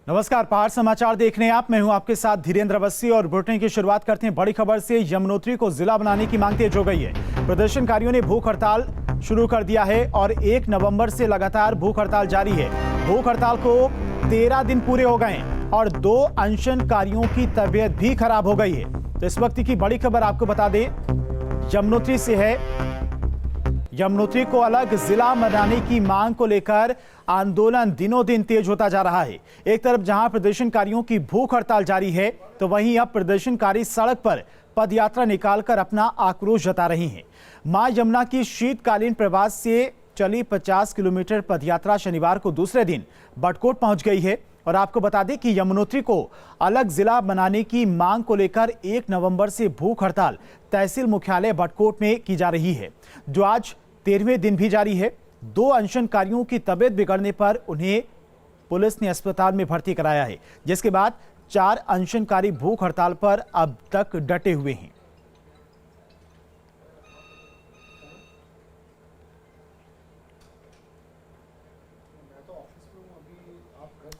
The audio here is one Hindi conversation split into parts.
नमस्कार, पहाड़ समाचार देख रहे हैं आप। मैं हूं आपके साथ धीरेन्द्र अवस्थी और बुलेटिन की शुरुआत करते हैं बड़ी खबर से। यमुनोत्री को जिला बनाने की मांग तेज हो गई है। प्रदर्शनकारियों ने भूख हड़ताल शुरू कर दिया है और 1 नवंबर से लगातार भूख हड़ताल जारी है। भूख हड़ताल को 13 दिन पूरे हो गए हैं और 2 अनशनकारियों की तबीयत भी खराब हो गई है। तो इस वक्त की बड़ी खबर आपको बता दें, यमुनोत्री से है। यमुनोत्री को अलग जिला बनाने की मांग को लेकर आंदोलन दिनों दिन तेज होता जा रहा है। एक तरफ जहां प्रदर्शनकारियों की भूख हड़ताल जारी है, तो वहीं अब प्रदर्शनकारी सड़क पर पदयात्रा निकालकर अपना आक्रोश जता रही हैं। मां यमुना की शीतकालीन प्रवास से चली 50 किलोमीटर पदयात्रा शनिवार को दूसरे दिन बटकोट पहुंच गई है। और आपको बता दें कि यमुनोत्री को अलग जिला बनाने की मांग को लेकर 1 नवंबर से भूख हड़ताल तहसील मुख्यालय बटकोट में की जा रही है, जो आज 13वें दिन भी जारी है। 2 अनशनकारियों की तबीयत बिगड़ने पर उन्हें पुलिस ने अस्पताल में भर्ती कराया है, जिसके बाद 4 अनशनकारी भूख हड़ताल पर अब तक डटे हुए हैं।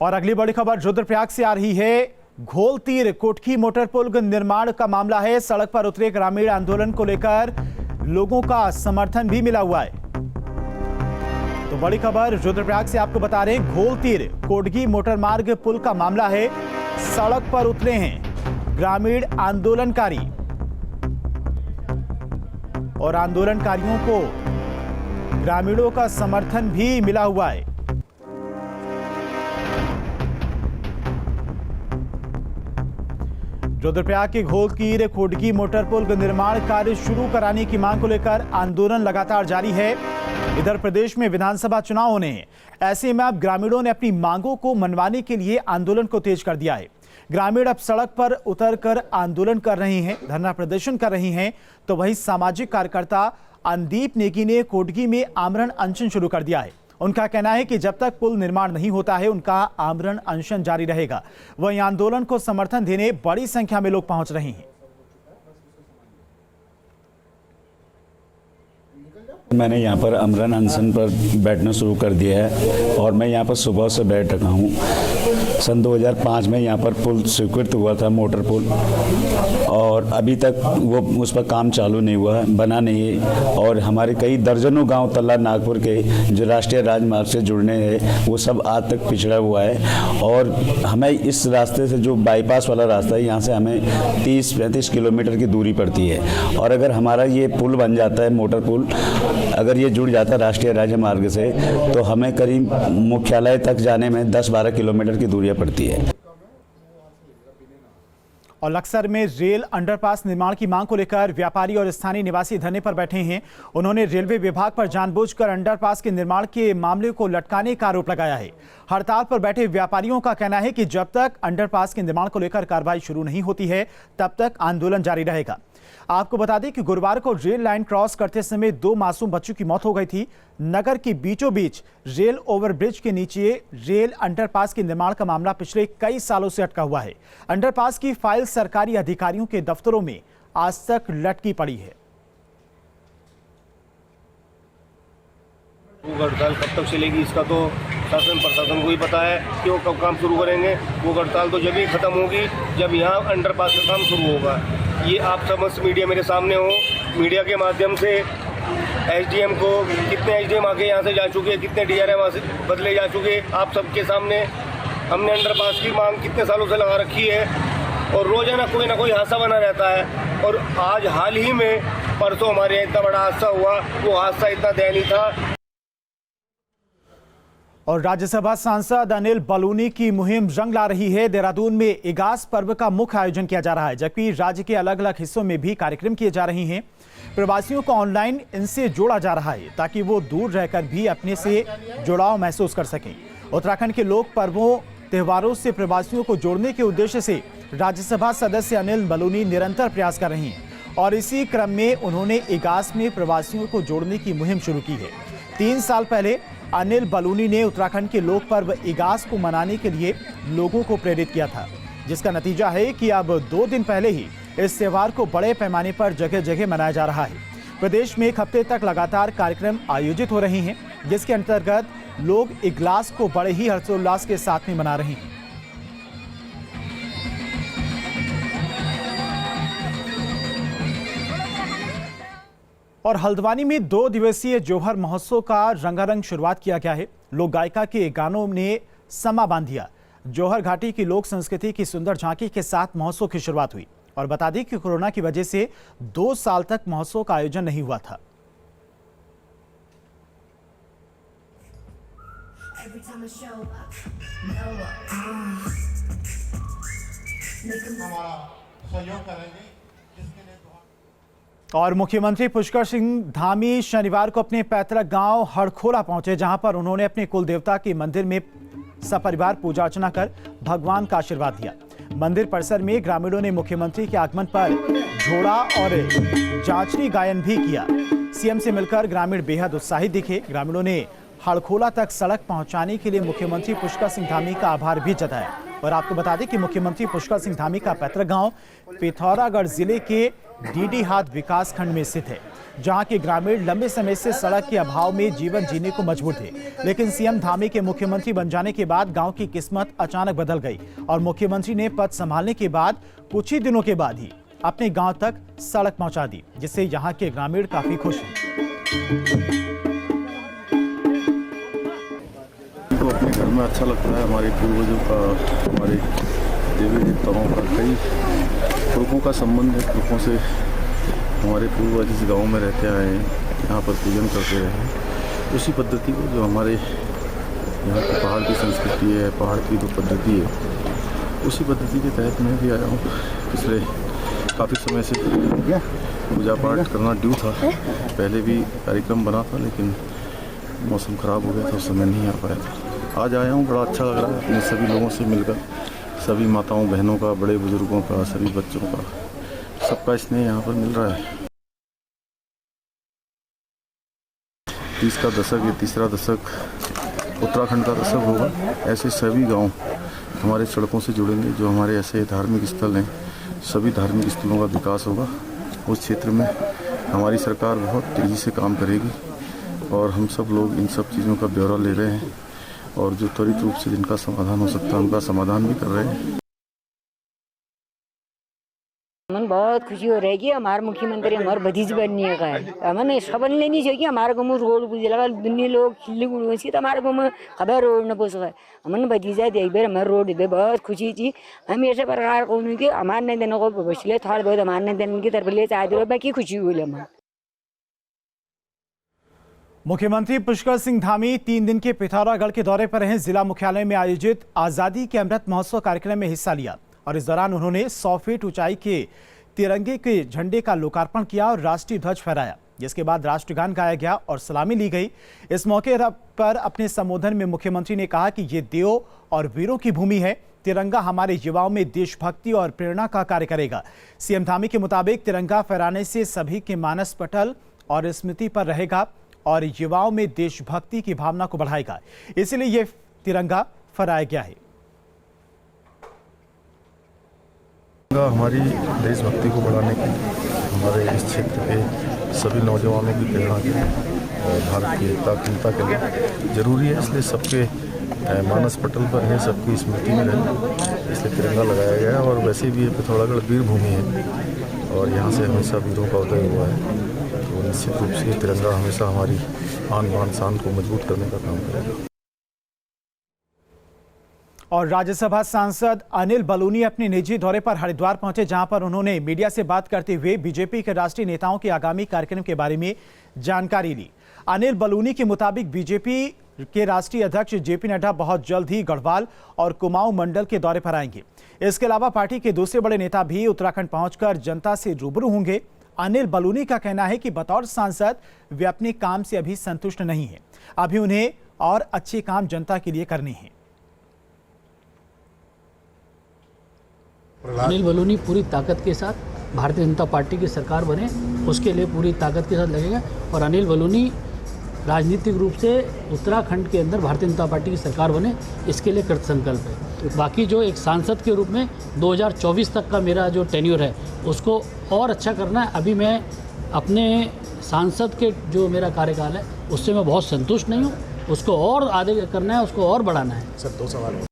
और अगली बड़ी खबर रुद्रप्रयाग से आ रही है। घोलतीर कोटकी मोटर पुल निर्माण का मामला है। सड़क पर उतरे ग्रामीण आंदोलन को लेकर लोगों का समर्थन भी मिला हुआ है। तो बड़ी खबर रुद्रप्रयाग से आपको बता रहे हैं, घोलतीर कोटकी मोटर मार्ग पुल का मामला है। सड़क पर उतरे हैं ग्रामीण आंदोलनकारी और आंदोलनकारियों को ग्रामीणों का समर्थन भी मिला हुआ है। रुद्रप्रयाग के घोलतीर कोटकी मोटर पुल निर्माण कार्य शुरू कराने की मांग को लेकर आंदोलन लगातार जारी है। इधर प्रदेश में विधानसभा चुनाव होने हैं, ऐसे में अब ग्रामीणों ने अपनी मांगों को मनवाने के लिए आंदोलन को तेज कर दिया है। ग्रामीण अब सड़क पर उतरकर आंदोलन कर रहे हैं, धरना प्रदर्शन कर रहे हैं। तो वहीं सामाजिक कार्यकर्ता अनुदीप नेगी ने कोटकी में आमरण अनशन शुरू कर दिया है। उनका कहना है कि जब तक पुल निर्माण नहीं होता है, उनका आमरण अनशन जारी रहेगा। वहीं आंदोलन को समर्थन देने बड़ी संख्या में लोग पहुंच रहे हैं। मैंने यहाँ पर आमरण अनशन पर बैठना शुरू कर दिया है और मैं यहाँ पर सुबह से बैठ रखा हूँ। सन 2005 में यहाँ पर पुल स्वीकृत हुआ था, मोटर पुल, और अभी तक वो उस पर काम चालू नहीं हुआ है, बना नहीं है। और हमारे कई दर्जनों गांव तल्ला नागपुर के जो राष्ट्रीय राजमार्ग से जुड़ने हैं, वो सब आज तक पिछड़ा हुआ है। और हमें इस रास्ते से जो बाईपास वाला रास्ता है, यहाँ से हमें 30-35 किलोमीटर की दूरी पड़ती है। और अगर हमारा ये पुल बन जाता है, मोटर पुल अगर ये जुड़ जाता है राष्ट्रीय राजमार्ग से, तो हमें करीब मुख्यालय तक जाने में 10-12 किलोमीटर की दूरियां पड़ती है। और लक्सर में रेल अंडरपास निर्माण की मांग को लेकर व्यापारी और स्थानीय निवासी धरने पर बैठे हैं। उन्होंने रेलवे विभाग पर जानबूझकर अंडरपास के निर्माण के मामले को लटकाने का आरोप लगाया है। हड़ताल पर बैठे व्यापारियों का कहना है कि जब तक अंडरपास के निर्माण को लेकर कार्रवाई शुरू नहीं होती है, तब तक आंदोलन जारी रहेगा। आपको बता दें कि गुरुवार को रेल लाइन क्रॉस करते समय 2 मासूम बच्चों की मौत हो गई थी। नगर के बीचों बीच रेल ओवरब्रिज के नीचे रेल अंडरपास के निर्माण का मामला पिछले कई सालों से अटका हुआ है। अंडरपास की फाइल सरकारी अधिकारियों के दफ्तरों में आज तक लटकी पड़ी है। हड़ताल कब तक चलेगी, इसका तो शासन प्रशासन को ही पता है कि वो कब काम शुरू करेंगे। वो हड़ताल तो जब ही खत्म होगी जब यहाँ अंडरपास का काम शुरू होगा। ये आप समस्त मीडिया मेरे सामने हो, मीडिया के माध्यम से एसडीएम को, कितने एसडीएम आके यहाँ से जा चुके, कितने डीआरएम वहाँ से बदले जा चुके, आप सबके सामने हमने अंडरपास की मांग कितने सालों से लगा रखी है। और रोजाना कोई ना कोई हादसा बना रहता है। और आज हाल ही में परसों हमारे यहाँ इतना बड़ा हादसा हुआ, वो हादसा इतना दयनीय था। और राज्यसभा सांसद अनिल बलूनी की मुहिम रंग ला रही है। देहरादून में इगास पर्व का मुख्य आयोजन किया जा रहा है, जबकि राज्य के अलग अलग हिस्सों में भी कार्यक्रम किए जा रहे हैं। प्रवासियों को ऑनलाइन इनसे जोड़ा जा रहा है ताकि वो दूर रहकर भी अपने से जुड़ाव महसूस कर सकें। उत्तराखंड के लोक पर्वों त्योहारों से प्रवासियों को जोड़ने के उद्देश्य से राज्यसभा सदस्य अनिल बलूनी निरंतर प्रयास कर रही हैं और इसी क्रम में उन्होंने इगास में प्रवासियों को जोड़ने की मुहिम शुरू की है। 3 साल पहले अनिल बलूनी ने उत्तराखंड के लोक पर्व इगास को मनाने के लिए लोगों को प्रेरित किया था, जिसका नतीजा है कि अब 2 दिन पहले ही इस त्योहार को बड़े पैमाने पर जगह जगह मनाया जा रहा है। प्रदेश में 1 हफ्ते तक लगातार कार्यक्रम आयोजित हो रहे हैं, जिसके अंतर्गत लोग इगलास को बड़े ही हर्षोल्लास के साथ में मना रहे हैं। और हल्द्वानी में 2 दिवसीय जोहर महोत्सव का रंगारंग शुरुआत किया गया है। लोक गायिका के गानों ने समा बांध दिया। जोहर घाटी की लोक संस्कृति की सुंदर झांकी के साथ महोत्सव की शुरुआत हुई। और बता दें कि कोरोना की वजह से 2 साल तक महोत्सव का आयोजन नहीं हुआ था। और मुख्यमंत्री पुष्कर सिंह धामी शनिवार को अपने पैतृक गांव हड़खोला पहुंचे, जहां पर उन्होंने अपने कुल देवता के मंदिर में सपरिवार पूजा अर्चना कर भगवान का आशीर्वाद दिया। मंदिर परिसर में ग्रामीणों ने मुख्यमंत्री के आगमन पर घोड़ा और जांचनी गायन भी किया। सीएम से मिलकर ग्रामीण बेहद उत्साहित दिखे। ग्रामीणों ने हड़खोला तक सड़क पहुंचाने के लिए मुख्यमंत्री पुष्कर सिंह धामी का आभार भी जताया। और आपको बता दें कि मुख्यमंत्री पुष्कर सिंह धामी का पैतृक गांव पिथौरागढ़ जिले के डीडी हाथ विकास खंड में स्थित है, जहां के ग्रामीण लंबे समय से सड़क के अभाव में जीवन जीने को मजबूर थे। लेकिन सीएम धामी के मुख्यमंत्री बन जाने के बाद गांव की किस्मत अचानक बदल गई और मुख्यमंत्री ने पद संभालने के बाद कुछ ही दिनों के बाद ही अपने गांव तक सड़क पहुंचा दी, जिससे यहां के ग्रामीण काफी खुश हैं। तो अपने घर में अच्छा लगता है। हमारे पूर्वजों का, हमारे देवी देवताओं का कई पुरखों का संबंध है। पुरखों से हमारे पूर्वज इस गांव में रहते आए हैं, यहाँ पर पूजन करते रहे हैं। उसी पद्धति को जो हमारे यहाँ की पहाड़ की संस्कृति है, पहाड़ की जो पद्धति है, उसी पद्धति के तहत मैं भी आया हूँ। पिछले काफ़ी समय से पूजा पाठ करना ड्यू था। पहले भी कार्यक्रम बना था, लेकिन मौसम ख़राब हो गया था, उस समय नहीं आ पाया था। आज आया हूँ, बड़ा अच्छा लग रहा है अपने सभी लोगों से मिलकर। सभी माताओं बहनों का, बड़े बुजुर्गों का, सभी बच्चों का, सबका स्नेह यहाँ पर मिल रहा है। 30 का दशक, ये तीसरा दशक उत्तराखंड का दशक होगा। ऐसे सभी गांव हमारे सड़कों से जुड़ेंगे। जो हमारे ऐसे धार्मिक स्थल हैं, सभी धार्मिक स्थलों का विकास होगा। उस क्षेत्र में हमारी सरकार बहुत तेज़ी से काम करेगी और हम सब लोग इन सब चीज़ों का ब्यौरा ले रहे हैं और जो त्वरित रूप से जिनका समाधान हो सकता है उनका समाधान भी कर रहे हैं। मन बहुत खुशी हो रही है। हमारे मुख्यमंत्री हमारे भतीज बनने का है। हमें सबन लेनी चाहिए। हमारे गाँव में रोड पूजे लगा दुनिया लोग खिल्ली गुड़ सी, तो हमारे गाँव में खबर रोड न पूछ है। हमने भतीजा दे बार हमारे रोड दे, बहुत खुशी थी। हम ऐसे प्रकार को कि हमारे नहीं देने को बचले थोड़ा बहुत हमारे नहीं देने की तरफ ले चाहते बाकी खुशी हुई हमें। मुख्यमंत्री पुष्कर सिंह धामी 3 दिन के पिथौरागढ़ के दौरे पर रहे। जिला मुख्यालय में आयोजित आजादी के अमृत महोत्सव कार्यक्रम में हिस्सा लिया और इस दौरान उन्होंने 100 फीट ऊंचाई के तिरंगे के झंडे का लोकार्पण किया और राष्ट्रीय ध्वज फहराया, जिसके बाद राष्ट्रगान गाया गया और सलामी ली गई। इस मौके पर अपने संबोधन में मुख्यमंत्री ने कहा कि ये देवों और वीरों की भूमि है। तिरंगा हमारे युवाओं में देशभक्ति और प्रेरणा का कार्य करेगा। सीएम धामी के मुताबिक तिरंगा फहराने से सभी के मानस पटल और स्मृति पर रहेगा और युवाओं में देशभक्ति की भावना को बढ़ाएगा। इसलिए यह तिरंगा फहराया गया है। हमारी देशभक्ति को बढ़ाने की, हमारे इस क्षेत्र के सभी नौजवानों की प्रेरणा के और भारत की एकता अखंडता के लिए जरूरी है। इसलिए सबके मानस पटल पर है, सबकी स्मृति में रहे, इसलिए तिरंगा लगाया गया है। और वैसे भी ये पिथौरागढ़ वीर भूमि है और यहाँ से हमेशा वीरों का उदय हुआ है, तो निश्चित रूप से तिरंगा हमेशा हमारी आन बान शान को मजबूत करने का काम करेगा। और राज्यसभा सांसद अनिल बलूनी अपने निजी दौरे पर हरिद्वार पहुंचे, जहां पर उन्होंने मीडिया से बात करते हुए बीजेपी के राष्ट्रीय नेताओं के आगामी कार्यक्रम के बारे में जानकारी ली। अनिल बलूनी के मुताबिक बीजेपी के राष्ट्रीय अध्यक्ष जेपी नड्डा बहुत जल्द ही गढ़वाल और कुमाऊं मंडल के दौरे पर आएंगे। इसके अलावा पार्टी के दूसरे बड़े नेता भी उत्तराखंड पहुंचकर जनता से रूबरू होंगे। अनिल बलूनी का कहना है कि बतौर सांसद वे अपने काम से अभी संतुष्ट नहीं है, अभी उन्हें और अच्छे काम जनता के लिए करने हैं। अनिल बलूनी पूरी ताकत के साथ भारतीय जनता पार्टी की सरकार बने, उसके लिए पूरी ताकत के साथ लगेगा। और अनिल बलूनी राजनीतिक रूप से उत्तराखंड के अंदर भारतीय जनता पार्टी की सरकार बने, इसके लिए कृत संकल्प है। बाकी जो एक सांसद के रूप में 2024 तक का मेरा जो टेन्योर है उसको और अच्छा करना है। अभी मैं अपने सांसद के जो मेरा कार्यकाल है उससे मैं बहुत संतुष्ट नहीं हूँ, उसको और आगे करना है, उसको और बढ़ाना है। सर 2 सवाल।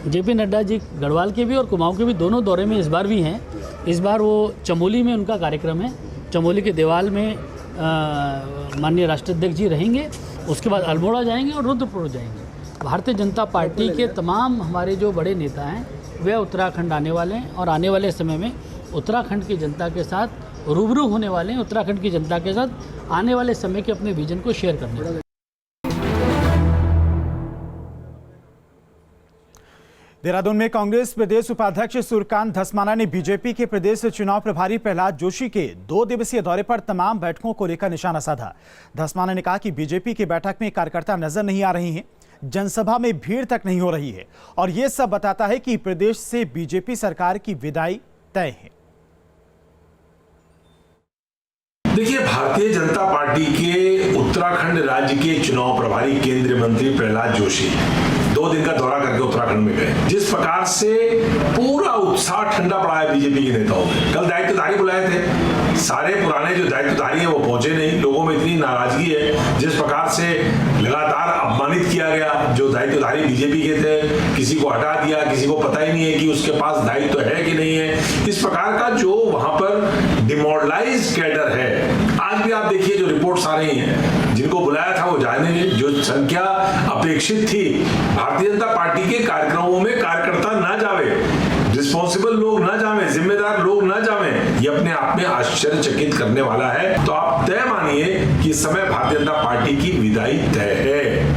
जेपी नड्डा जी गढ़वाल के भी और कुमाऊं के भी दोनों दौरे में इस बार भी हैं। इस बार वो चमोली में उनका कार्यक्रम है चमोली के देवाल में माननीय राष्ट्राध्यक्ष जी रहेंगे, उसके बाद अल्मोड़ा जाएंगे और रुद्रपुर जाएंगे। भारतीय जनता पार्टी के तमाम हमारे जो बड़े नेता हैं वे उत्तराखंड आने वाले हैं और आने वाले समय में उत्तराखंड की जनता के साथ रूबरू होने वाले हैं, उत्तराखंड की जनता के साथ आने वाले समय के अपने विजन को शेयर करने वाले हैं। देहरादून में कांग्रेस प्रदेश उपाध्यक्ष सूर्यकांत धस्माना ने बीजेपी के प्रदेश चुनाव प्रभारी प्रहलाद जोशी के 2 दिवसीय दौरे पर तमाम बैठकों को लेकर निशाना साधा। धस्माना ने कहा कि बीजेपी की बैठक में कार्यकर्ता नजर नहीं आ रही हैं, जनसभा में भीड़ तक नहीं हो रही है और ये सब बताता है कि प्रदेश से बीजेपी सरकार की विदाई तय है। देखिए, भारतीय जनता पार्टी के उत्तराखंड राज्य के चुनाव प्रभारी केंद्रीय मंत्री प्रहलाद जोशी 2 दिन का दौरा करके उत्तराखंड में गए। जिस प्रकार से पूरा उत्साह ठंडा पड़ा है बीजेपी के नेताओं में। कल दायित्वधारी बुलाए थे, सारे पुराने जो दायित्वधारी हैं वो पहुंचे नहीं। लोगों में इतनी नाराजगी है, जिस प्रकार से लगातार अपमानित किया गया। जो दायित्वधारी बीजेपी के थे, किसी को हटा दिया, किसी को पता ही नहीं है कि उसके पास दायित्व है कि नहीं है। इस प्रकार का जो वहां पर डिमोरलाइज कैडर है, आज भी आप देखिए जो रिपोर्ट्स आ रही हैं, जिनको बुलाया था वो जाने, जो संख्या अपेक्षित थी, भारतीय जनता पार्टी के कार्यक्रमों में कार्यकर्ता ना जावे, रिस्पॉन्सिबल लोग ना जावे, जिम्मेदार लोग ना जावे, ये अपने आप में आश्चर्यचकित करने वाला है। तो आप तय मानिए कि इस समय भारतीय जनता पार्टी की विदाई तय है।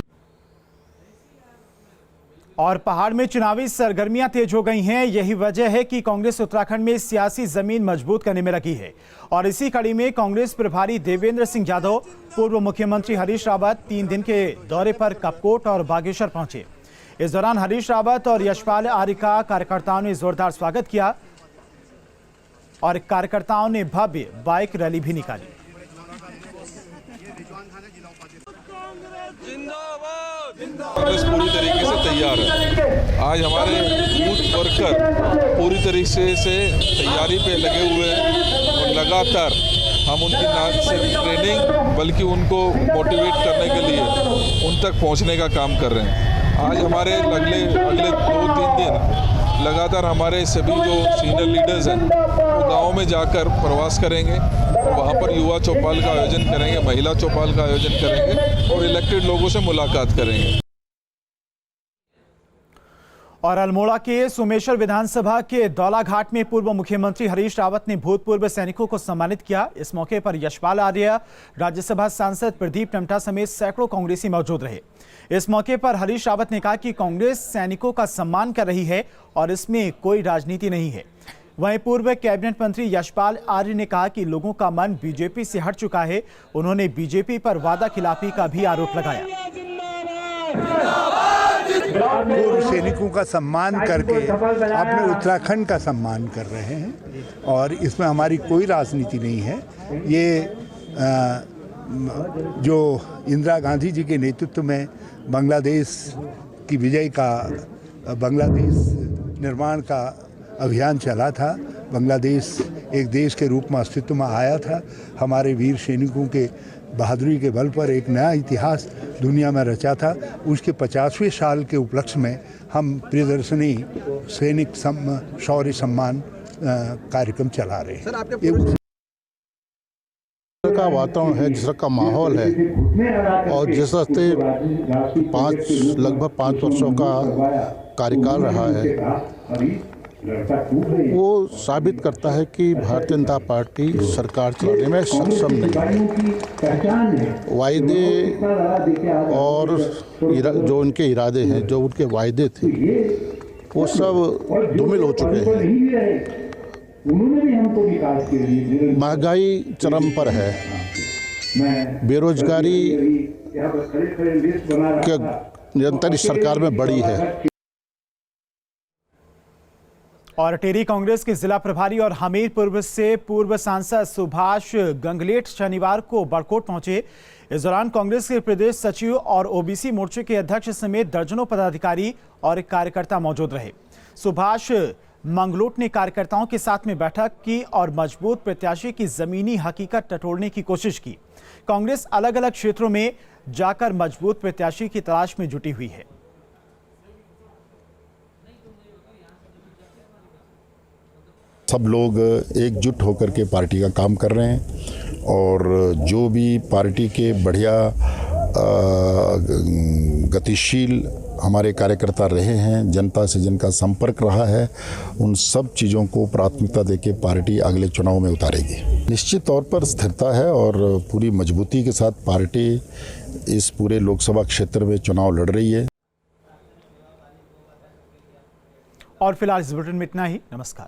और पहाड़ में चुनावी सरगर्मियां तेज हो गई हैं। यही वजह है कि कांग्रेस उत्तराखंड में सियासी जमीन मजबूत करने में लगी है और इसी कड़ी में कांग्रेस प्रभारी देवेंद्र सिंह यादव, पूर्व मुख्यमंत्री हरीश रावत 3 दिन के दौरे पर कपकोट और बागेश्वर पहुंचे। इस दौरान हरीश रावत और यशपाल आर्य का कार्यकर्ताओं ने जोरदार स्वागत किया और कार्यकर्ताओं ने भव्य बाइक रैली भी निकाली। कांग्रेस पूरी तरीके से तैयार है। आज हमारे बूथ वर्कर पूरी तरीके से तैयारी पे लगे हुए हैं और लगातार हम उनकी ना सिर्फ ट्रेनिंग बल्कि उनको मोटिवेट करने के लिए उन तक पहुंचने का काम कर रहे हैं। आज हमारे अगले 2-3 दिन लगातार हमारे सभी जो सीनियर लीडर्स हैं वो गाँव में जाकर प्रवास करेंगे और वहाँ पर युवा चौपाल का आयोजन करेंगे, महिला चौपाल का आयोजन करेंगे और इलेक्टेड लोगों से मुलाकात करेंगे। और अल्मोड़ा के सोमेश्वर विधानसभा के दौलाघाट में पूर्व मुख्यमंत्री हरीश रावत ने भूतपूर्व सैनिकों को सम्मानित किया। इस मौके पर यशपाल आर्य, राज्यसभा सांसद प्रदीप टमटा समेत सैकड़ों कांग्रेसी मौजूद रहे। इस मौके पर हरीश रावत ने कहा कि कांग्रेस सैनिकों का सम्मान कर रही है और इसमें कोई राजनीति नहीं है। वहीं पूर्व कैबिनेट मंत्री यशपाल आर्य ने कहा कि लोगों का मन बीजेपी से हट चुका है। उन्होंने बीजेपी पर वादा खिलाफी का भी आरोप लगाया। पूर्व सैनिकों का सम्मान करके अपने उत्तराखंड का सम्मान कर रहे हैं और इसमें हमारी कोई राजनीति नहीं है। ये जो इंदिरा गांधी जी के नेतृत्व में बांग्लादेश की विजय का, बांग्लादेश निर्माण का अभियान चला था, बांग्लादेश एक देश के रूप में अस्तित्व में आया था। हमारे वीर सैनिकों के बहादुरी के बल पर एक नया इतिहास दुनिया में रचा था। उसके 50वें साल के उपलक्ष्य में हम प्रियदर्शनी सैनिक शौर्य सम्मान कार्यक्रम चला रहे हैं। का वातावरण है, जिस तरह का माहौल है और जिस तरह से लगभग 5 वर्षों का कार्यकाल रहा है, वो साबित करता है कि भारतीय जनता पार्टी सरकार चलाने में सक्षम नहीं है। वायदे और जो उनके इरादे हैं, जो उनके वायदे थे, वो सब धूमिल हो चुके हैं। महंगाई चरम पर है, बेरोजगारी निरंतर इस सरकार में बढ़ी है। और टेरी कांग्रेस के जिला प्रभारी और हमीरपुर से पूर्व सांसद सुभाष गंगलेट शनिवार को बड़कोट पहुंचे। इस दौरान कांग्रेस के प्रदेश सचिव और ओबीसी मोर्चे के अध्यक्ष समेत दर्जनों पदाधिकारी और कार्यकर्ता मौजूद रहे। सुभाष मंगलोट ने कार्यकर्ताओं के साथ में बैठक की और मजबूत प्रत्याशी की जमीनी हकीकत टटोलने की कोशिश की। कांग्रेस अलग अलग क्षेत्रों में जाकर मजबूत प्रत्याशी की तलाश में जुटी हुई है। सब लोग एकजुट होकर के पार्टी का काम कर रहे हैं और जो भी पार्टी के बढ़िया गतिशील हमारे कार्यकर्ता रहे हैं, जनता से जिनका संपर्क रहा है, उन सब चीज़ों को प्राथमिकता देके पार्टी अगले चुनाव में उतारेगी। निश्चित तौर पर स्थिरता है और पूरी मजबूती के साथ पार्टी इस पूरे लोकसभा क्षेत्र में चुनाव लड़ रही है। और फिलहाल इस बुलेटिन में इतना ही। नमस्कार।